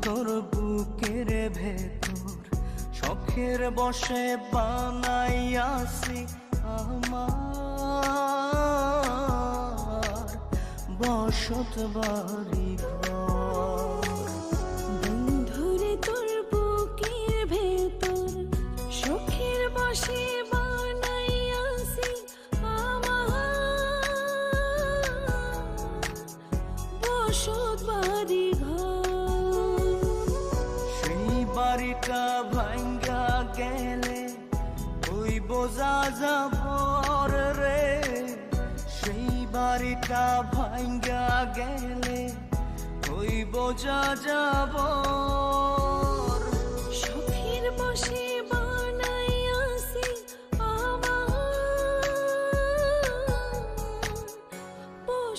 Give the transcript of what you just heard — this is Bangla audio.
তোর বুকের ভেতর শখের বসে বানাইয়াছি আমার বসত বাড়ি ঘর। বন্ধুরে তোর বুকের ভেতর শখের বসে বানাইয়াছি আমার বসত বাড়ি ঘর। সেই বাড়িটা ভাঙ্গা গেলে ওই বোঝা যাবর রে, সেই বাড়িটা ভাঙ্গা গেলে ওই বোঝা যাবর। শখের বসে